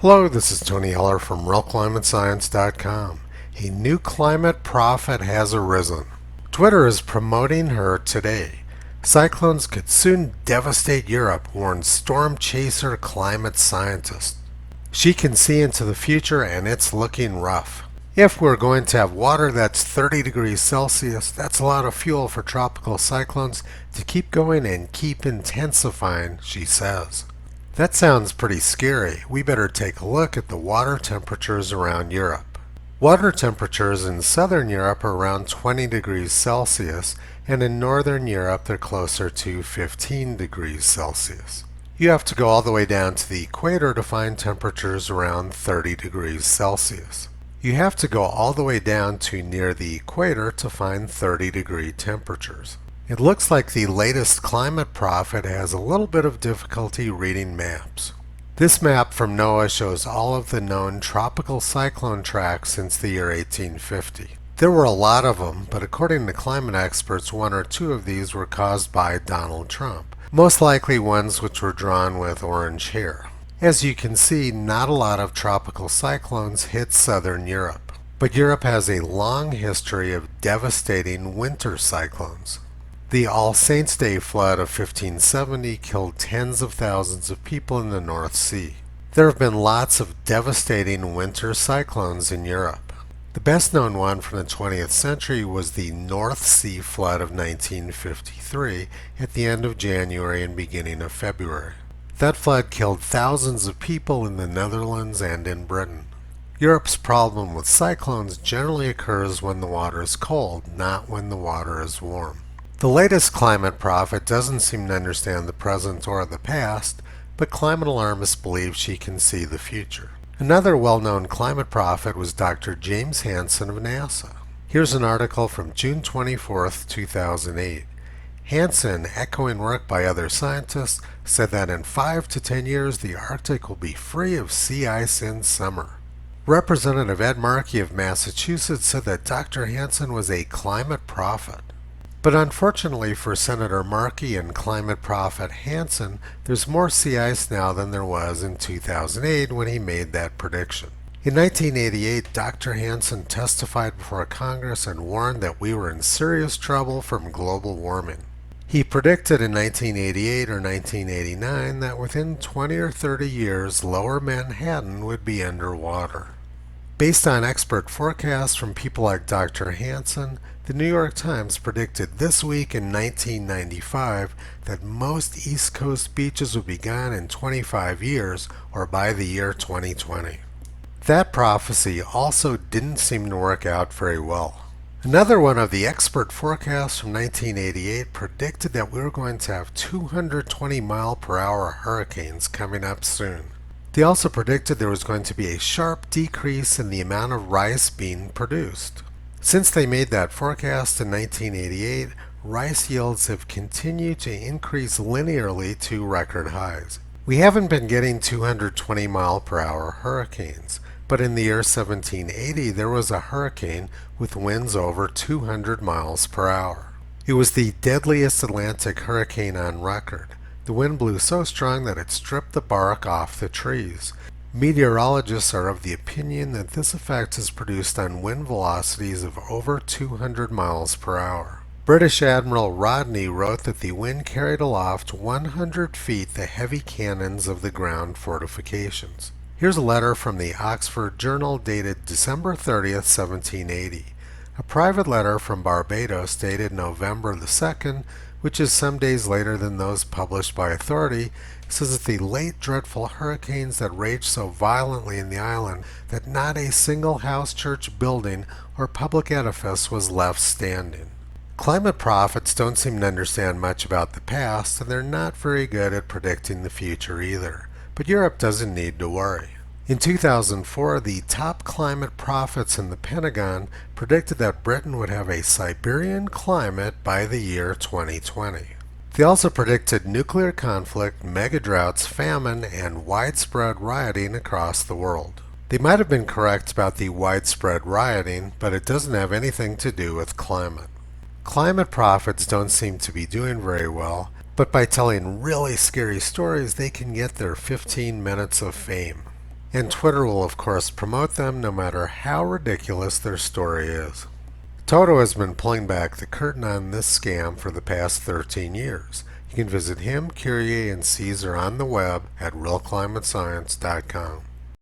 Hello, this is Tony Heller from RealClimateScience.com. A new climate prophet has arisen. Twitter is promoting her today. Cyclones could soon devastate Europe, warns storm chaser climate scientist. She can see into the future and it's looking rough. If we're going to have water that's 30 degrees Celsius, that's a lot of fuel for tropical cyclones to keep going and keep intensifying, she says. That sounds pretty scary. We better take a look at the water temperatures around Europe. Water temperatures in southern Europe are around 20 degrees Celsius, and in northern Europe they're closer to 15 degrees Celsius. You have to go all the way down to the equator to find temperatures around 30 degrees Celsius. You have to go all the way down to near the equator to find 30-degree temperatures. It looks like the latest climate prophet has a little bit of difficulty reading maps. This map from NOAA shows all of the known tropical cyclone tracks since the year 1850. There were a lot of them, but according to climate experts, one or two of these were caused by Donald Trump, most likely ones which were drawn with orange hair. As you can see, not a lot of tropical cyclones hit southern Europe, but Europe has a long history of devastating winter cyclones. The All Saints' Day flood of 1570 killed tens of thousands of people in the North Sea. There have been lots of devastating winter cyclones in Europe. The best known one from the 20th century was the North Sea flood of 1953 at the end of January and beginning of February. That flood killed thousands of people in the Netherlands and in Britain. Europe's problem with cyclones generally occurs when the water is cold, not when the water is warm. The latest climate prophet doesn't seem to understand the present or the past, but climate alarmists believe she can see the future. Another well-known climate prophet was Dr. James Hansen of NASA. Here's an article from June 24, 2008. Hansen, echoing work by other scientists, said that in 5 to 10 years the Arctic will be free of sea ice in summer. Representative Ed Markey of Massachusetts said that Dr. Hansen was a climate prophet. But unfortunately for Senator Markey and climate prophet Hansen, there's more sea ice now than there was in 2008 when he made that prediction. In 1988, Dr. Hansen testified before Congress and warned that we were in serious trouble from global warming. He predicted in 1988 or 1989 that within 20 or 30 years, lower Manhattan would be underwater. Based on expert forecasts from people like Dr. Hansen, the New York Times predicted this week in 1995 that most East Coast beaches would be gone in 25 years or by the year 2020. That prophecy also didn't seem to work out very well. Another one of the expert forecasts from 1988 predicted that we were going to have 220-mile-per-hour hurricanes coming up soon. They also predicted there was going to be a sharp decrease in the amount of rice being produced. Since they made that forecast in 1988, rice yields have continued to increase linearly to record highs. We haven't been getting 220-mile-per-hour hurricanes, but in the year 1780 there was a hurricane with winds over 200 miles per hour. It was the deadliest Atlantic hurricane on record. The wind blew so strong that it stripped the bark off the trees. Meteorologists are of the opinion that this effect is produced on wind velocities of over 200 miles per hour. British Admiral Rodney wrote that the wind carried aloft 100 feet the heavy cannons of the ground fortifications. Here's a letter from the Oxford Journal dated December 30th, 1780. A private letter from Barbados dated November the 2nd, which is some days later than those published by authority, says that the late dreadful hurricanes that raged so violently in the island that not a single house, church, building, or public edifice was left standing. Climate prophets don't seem to understand much about the past, and they're not very good at predicting the future either. But Europe doesn't need to worry. In 2004, the top climate prophets in the Pentagon predicted that Britain would have a Siberian climate by the year 2020. They also predicted nuclear conflict, mega droughts, famine, and widespread rioting across the world. They might have been correct about the widespread rioting, but it doesn't have anything to do with climate. Climate prophets don't seem to be doing very well, but by telling really scary stories, they can get their 15 minutes of fame. And Twitter will of course promote them no matter how ridiculous their story is. Toto has been pulling back the curtain on this scam for the past 13 years. You can visit him, Kyrie, and Caesar on the web at realclimatescience.com.